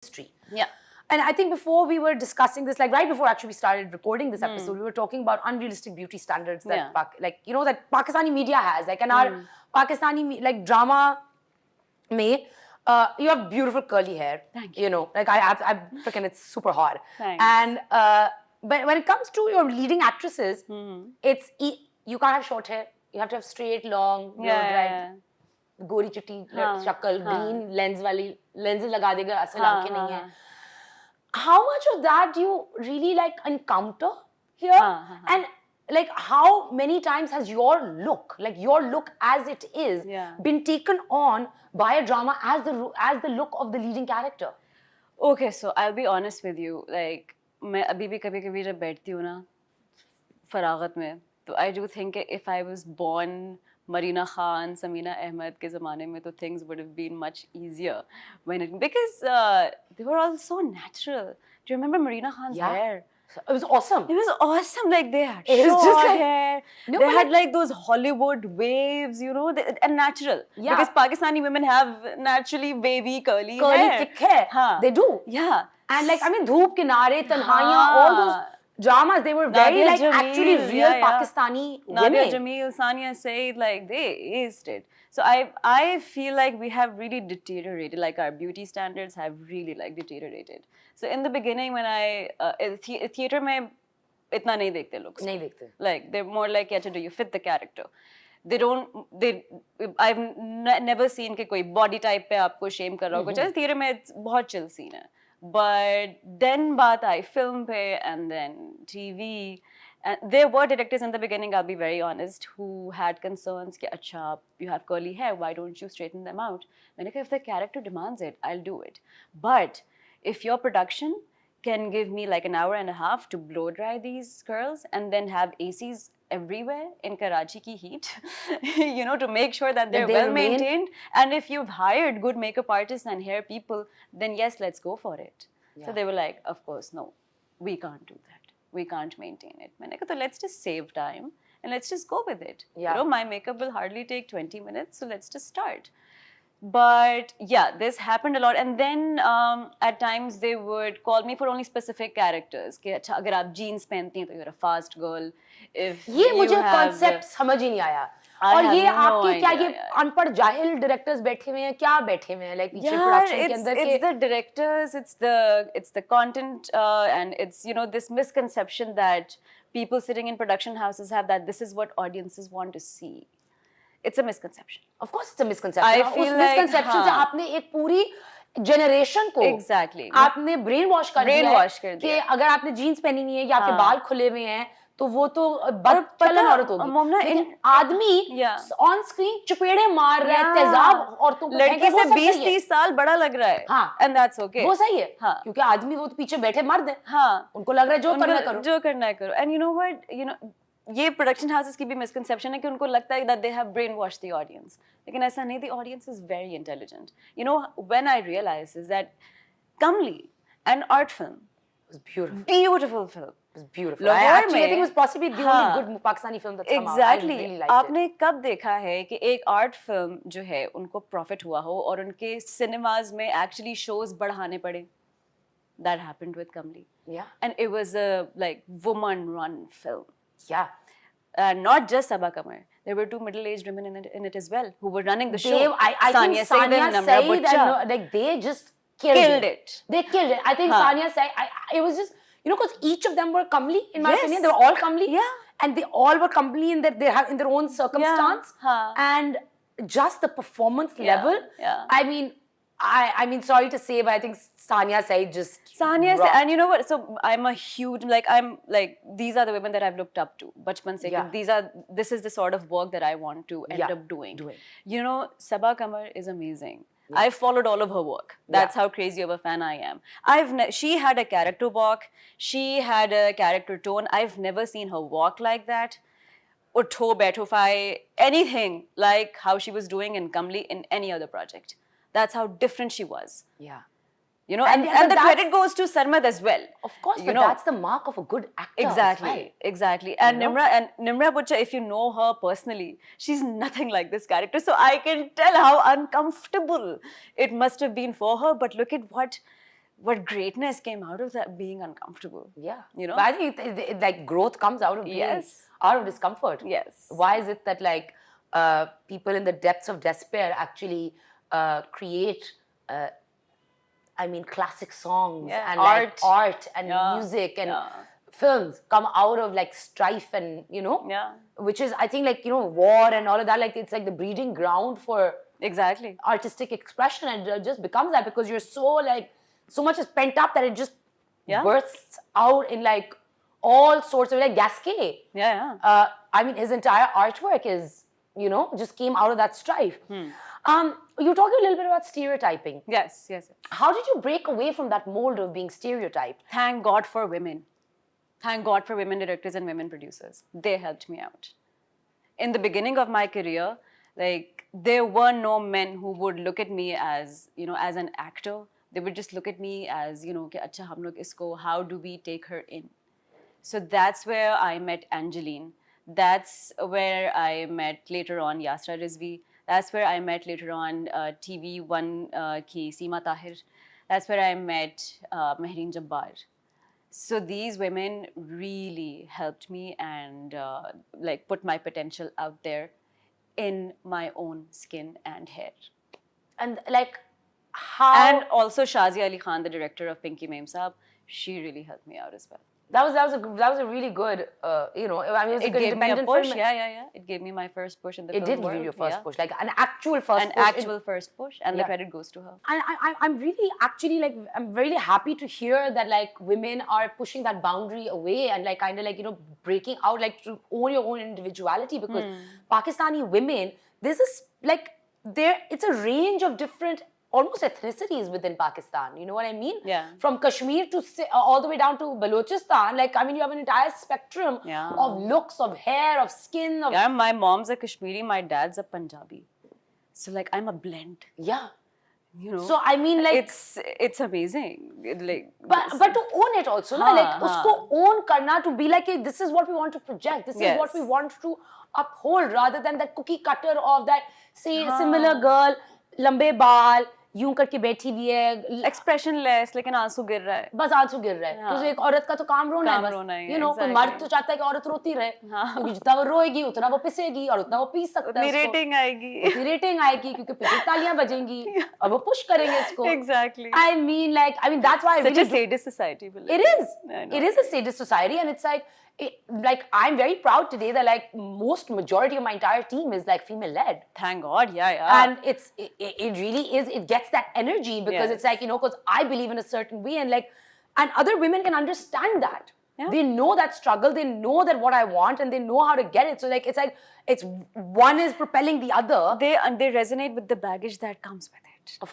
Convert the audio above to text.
industry. Yeah. And I think before we were discussing this, like right before actually we started recording this episode, we were talking about unrealistic beauty standards that, that Pakistani media has. Like, and our Pakistani, like, drama mein, you have beautiful curly hair. Thank you. You know, like I freaking, it's super hot. Thanks. And but when it comes to your leading actresses, it's you can't have short hair. You have to have straight, long, blow-dried, gori chitti shakal, green lenses laga dega, asal aankhein nahi hai. How much of that do you really like encounter here? And like how many times has your look as it is, been taken on by a drama as the look of the leading character? Okay, so I'll be honest with you. Like, मैं अभी भी कभी-कभी जब बैठती हूँ ना फरागत में, तो I do think if I was born Marina Khan, Samina Ahmed के ज़माने में, तो things would have been much easier because they were all so natural. Do you remember Marina Khan's hair? It was awesome. It was awesome. Like, they had short hair. They had like those Hollywood waves, you know, and natural. Yeah. Because Pakistani women have naturally wavy, curly hair. Thick hair. They do. Yeah. And like, I mean, Dhoop, Kinare, Tanhaiyan, all those dramas, they were very like actually real Pakistani women. Nadia Jamil, Sania Said, like, they aced it. So I feel like we have really deteriorated, like our beauty standards have really like deteriorated. So in the beginning when theater mein itna nahi dekhte looks. Nahi dekhte. Like, they're more like, do you fit the character? I've never seen ke koi body type pe aapko shame kar raha ho. Kuch theater mein it's bahut chill scene hai. But then baat aayi film pe and then TV. And there were directors in the beginning, I'll be very honest, who had concerns ki, acha, you have curly hair, why don't you straighten them out? If the character demands it, I'll do it. But if your production can give me like an hour and a half to blow dry these curls and then have ACs everywhere in Karachi ki heat, you know, to make sure that they're well maintained. And if you've hired good makeup artists and hair people, then yes, let's go for it. Yeah. So they were like, of course, no, we can't do that. We can't maintain it. So let's just save time and let's just go with it. Yeah. You know, my makeup will hardly take 20 minutes, so let's just start. But yeah, this happened a lot. And then at times they would call me for only specific characters. Ki, acha, agar aap jeans pehnti hai, to you're a fast girl. If ये मुझे concept समझ ही नहीं आया. और ये आपके क्या ये अनपढ़ जाहिल directors बैठे हुए हैं, क्या बैठे हुए हैं, like पीछे production के अंदर के? It's the directors, it's the content, and it's, you know, this misconception that people sitting in production houses have that this is what audiences want to see. It's a misconception. Of course, it's a misconception. I feel like misconception से आपने एक पूरी generation को आपने brainwash कर दिया कि अगर आपने jeans पहनी नहीं है या आपके बाल खुले हुए हैं तो वो तो बदचलन औरत होगी. लेकिन आदमी ऑन स्क्रीन चुपेड़े मार रहा है, तेजाब औरतों को, लड़की से 20-30 साल बड़ा लग रहा है. हाँ, and that's okay. वो सही है. हाँ, क्योंकि आदमी वो तो पीछे बैठे मर्द है. हाँ, उनको लग रहा है जो करना है करो. And you know what, you know, ये production houses की भी misconception है कि उनको लगता है that they have brainwashed the audience. लेकिन ऐसा नहीं, the audience is very intelligent. You know, when I realized is that Kamli, an art film, was beautiful. Beautiful film. It was beautiful. I think it was possibly the only good Pakistani film that's come out. Exactly. I really liked आपने कब देखा है कि एक art film जो है उनको profit हुआ हो और उनके cinemas में actually shows बढ़ाने पड़े? That happened with Kamli. Yeah. And it was a like woman-run film. Yeah. Not just Sabaa Kamar. There were two middle-aged women in it as well who were running the show. I think Sania Said and like they just killed it. They killed it. I think Sania Said, it was just, you know, because each of them were comely, in my opinion. They were all comely. Yeah. And they all were comely in their own circumstance. Yeah. And just the performance level. Yeah. I mean, sorry to say, but I think Sania Said just rocked. And you know what? So I'm these are the women that I've looked up to. Bachpan se, this is the sort of work that I want to end up doing. You know, Sabaa Kamar is amazing. Yeah. I've followed all of her work. That's how crazy of a fan I am. She had a character walk. She had a character tone. I've never seen her walk like that. Utho, Betofai, anything like how she was doing in Kamli in any other project. That's how different she was. Yeah. You know, and the credit goes to Sarmad as well. Of course, but that's the mark of a good actor. Exactly, exactly. And Nimra Butcha, if you know her personally, she's nothing like this character. So I can tell how uncomfortable it must have been for her. But look at what what greatness came out of that being uncomfortable. Yeah. You know? But I think like growth comes out of being out of discomfort. Yes. Why is it that like people in the depths of despair actually create classic songs and like art and music and films come out of like strife and which is I think like war and all of that, like it's like the breeding ground for exactly artistic expression, and it just becomes that because you're so much is pent up that it just bursts out in like all sorts of like Gasquet. His entire artwork is just came out of that strife. You're talking a little bit about stereotyping. Yes. How did you break away from that mold of being stereotyped? Thank God for women. Thank God for women directors and women producers. They helped me out. In the beginning of my career, like there were no men who would look at me as, as an actor. They would just look at me as, कि अच्छा हम लोग इसको, how do we take her in? So that's where I met Angeline. That's where I met later on Yasra Rizvi. That's where I met later on TV1 ki Seema Tahir. That's where I met Mehreen Jabbar. So these women really helped me and like put my potential out there in my own skin and hair. And like how... And also Shazia Ali Khan, the director of Pinky Meme Saab, she really helped me out as well. That was a really good, it was a good independent push. film. Yeah. It gave me my first push in the film world. It did give you your first push, like an actual first push. An actual first push, and the credit goes to her. I'm really actually like, I'm really happy to hear that like women are pushing that boundary away and like kind of like, breaking out, like to own your own individuality, because Pakistani women, it's a range of different almost ethnicities within Pakistan, you know what I mean? Yeah. From Kashmir to all the way down to Balochistan, like you have an entire spectrum of looks, of hair, of skin. Yeah, my mom's a Kashmiri, my dad's a Punjabi, so like I'm a blend. Yeah. So I mean, like it's amazing. Like, but to own it also, like usko own karna, to be like, hey, this is what we want to project. This is what we want to uphold, rather than that cookie cutter of that similar girl, lambe baal, यूं करके बैठी हुई है, expressionless, लेकिन आंसू गिर रहा है, बस आंसू गिर रहा है. तो एक औरत का तो काम रोना है बस, कोई मर्द तो चाहता है कि औरत रोती रहे, क्योंकि जितना वो रोएगी उतना वो पिसेगी और उतना वो पीस सकता है, उतनी रेटिंग आएगी क्योंकि पीछे तालियां बजेंगी और वो पुश करेंगे इसको. Exactly. I mean that's why such a sadist society. It is a sadist society, and it's like I'm very proud today that like majority of my entire team is like female led. Thank God, yeah. And it really is. It gets that energy because it's like because I believe in a certain way, and other women can understand that. Yeah. They know that struggle. They know that what I want, and they know how to get it. So like it's one is propelling the other. They resonate with the baggage that comes with it. Of